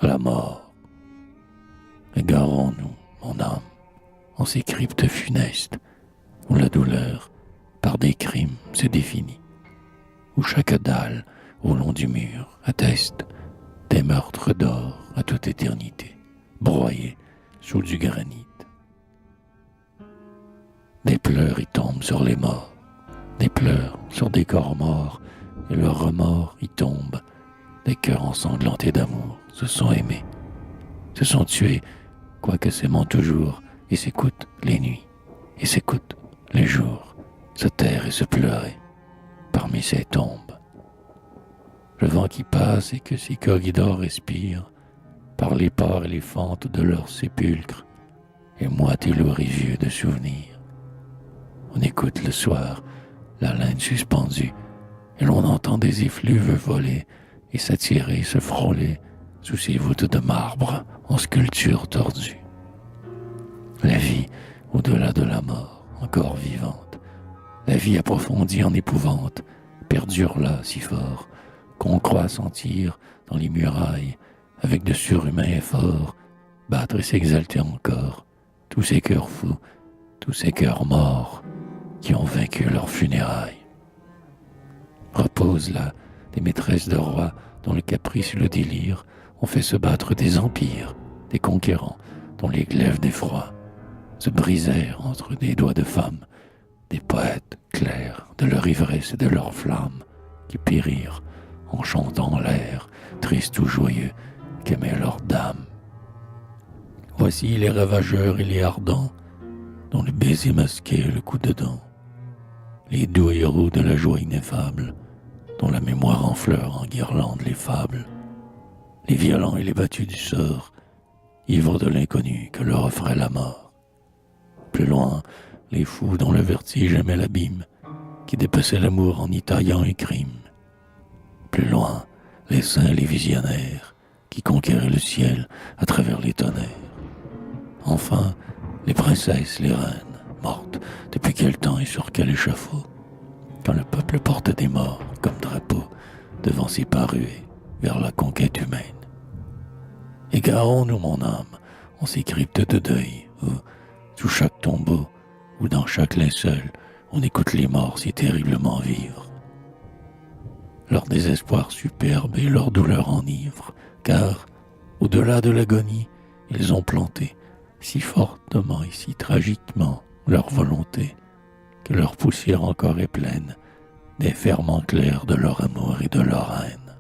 la mort. Égarons-nous, mon âme, en ces cryptes funestes, où la douleur, par des crimes, se définit, où chaque dalle, au long du mur, atteste des meurtres d'or à toute éternité, broyés sous du granit. Des pleurs y tombent sur les morts, des pleurs sur des corps morts, et leurs remords y tombent. Des cœurs ensanglantés d'amour se sont aimés, se sont tués, quoique s'aimant toujours, et s'écoutent les nuits, et s'écoutent les jours, se taire et se pleurer parmi ces tombes. Le vent qui passe et que ces corridors respirent, par les pores et les fentes de leurs sépulcres, et moite et lourd et vieux de souvenirs. On écoute le soir la laine suspendue, et l'on entend des effluves voler et s'attirer, se frôler sous ces voûtes de marbre en sculpture tordue. La vie au-delà de la mort, encore vivante, la vie approfondie en épouvante, perdure là si fort qu'on croit sentir dans les murailles, avec de surhumains efforts, battre et s'exalter encore tous ces cœurs fous, tous ces cœurs morts qui ont vaincu leurs funérailles. Reposent là des maîtresses de rois dont le caprice et le délire ont fait se battre des empires, des conquérants dont les glaives d'effroi se brisèrent entre des doigts de femmes, des poètes clairs de leur ivresse et de leur flamme qui périrent en chantant l'air triste ou joyeux qu'aimait leur dame. Voici les ravageurs et les ardents dont le baiser masquait le coup de dent, les doux héros de la joie ineffable dont la mémoire enfleure en guirlande les fables, les violents et les battus du sort, ivres de l'inconnu que leur offrait la mort. Plus loin, les fous dont le vertige aimait l'abîme, qui dépassaient l'amour en y taillant un crime. Plus loin, les saints et les visionnaires, qui conquéraient le ciel à travers les tonnerres. Enfin, les princesses, les reines, mortes depuis quel temps et sur quel échafaud, quand le peuple portait des morts comme drapeau devant ses pas rués vers la conquête humaine. Égarons-nous, mon âme, en ces cryptes de deuil, où, sous chaque tombeau, ou dans chaque linceul, on écoute les morts si terriblement vivre. Leur désespoir superbe et leur douleur enivre, car, au-delà de l'agonie, ils ont planté si fortement et si tragiquement leur volonté, que leur poussière encore est pleine des ferments clairs de leur amour et de leur haine.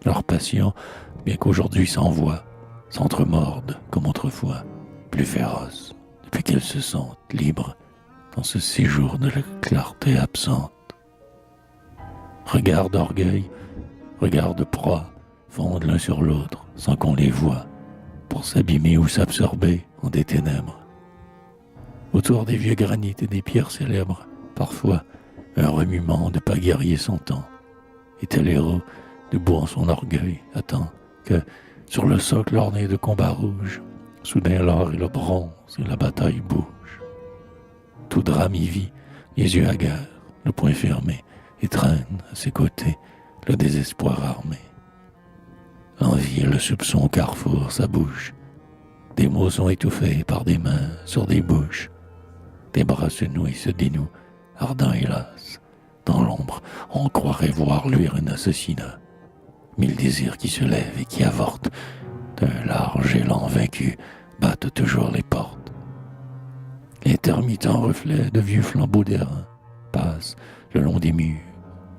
Leur passion, bien qu'aujourd'hui s'envoie, s'entremorde comme autrefois, plus féroce, depuis qu'elles se sentent libres dans ce séjour de la clarté absente. Regards d'orgueil, regards de proie fondent l'un sur l'autre sans qu'on les voie, pour s'abîmer ou s'absorber en des ténèbres. Autour des vieux granites et des pierres célèbres, parfois un remuement de pas guerrier s'entend, et tel héros, debout en son orgueil, attend que, sur le socle orné de combats rouges, soudain l'or et le bronze et la bataille bougent. Tout drame y vit, les yeux hagards, le poing fermé, et traîne à ses côtés le désespoir armé. L'envie et le soupçon au carrefour sa bouche. Des mots sont étouffés par des mains sur des bouches. Des bras se nouent et se dénouent, ardents hélas. Dans l'ombre, on croirait voir luire un assassinat. Mille désirs qui se lèvent et qui avortent, d'un large élan vaincu, battent toujours les portes. L'intermittent reflet de vieux flambeaux d'airain passe le long des murs,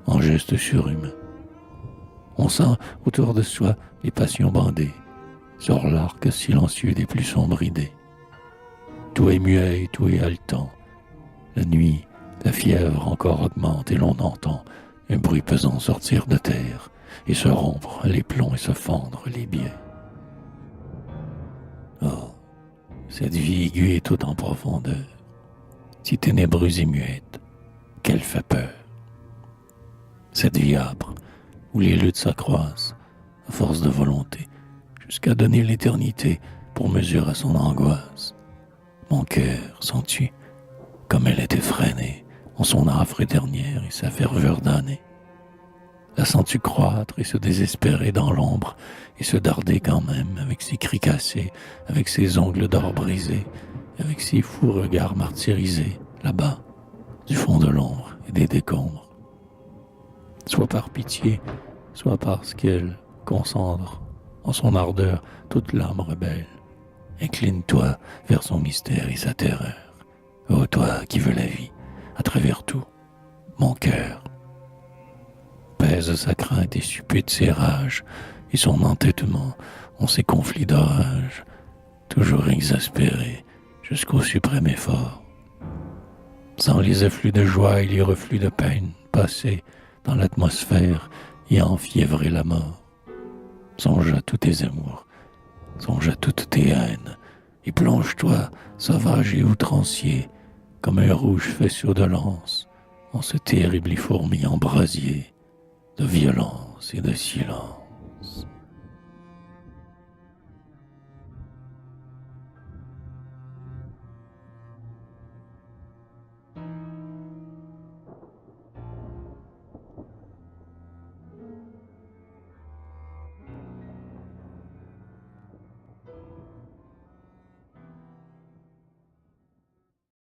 en gestes surhumains. On sent autour de soi les passions bandées, sur l'arc silencieux des plus sombres idées. Tout est muet et tout est haletant. La nuit, la fièvre encore augmente et l'on entend un bruit pesant sortir de terre et se rompre les plombs et se fendre les biais. Oh, cette vie aiguë est toute en profondeur, si ténébreuse et muette, qu'elle fait peur. Cette vie âpre, où les luttes s'accroissent, à force de volonté, jusqu'à donner l'éternité pour mesure à son angoisse. Mon cœur, sens-tu, comme elle est effrénée en son affre dernière et sa ferveur damnée. La sens-tu croître et se désespérer dans l'ombre, et se darder quand même, avec ses cris cassés, avec ses ongles d'or brisés, avec ses fous regards martyrisés, là-bas, du fond de l'ombre et des décombres. Soit par pitié, soit parce qu'elle concentre en son ardeur toute l'âme rebelle. Incline-toi vers son mystère et sa terreur. Ô toi qui veux la vie, à travers tout, mon cœur. Pèse sa crainte et suppute ses rages, et son entêtement en ses conflits d'orage, toujours exaspéré jusqu'au suprême effort. Sans les effluves de joie et les reflux de peine passés dans l'atmosphère et enfiévrer la mort. Songe à tous tes amours, songe à toutes tes haines, et plonge-toi, sauvage et outrancier, comme un rouge faisceau de lance, en ce terrible et fourmillant brasier de violence et de silence.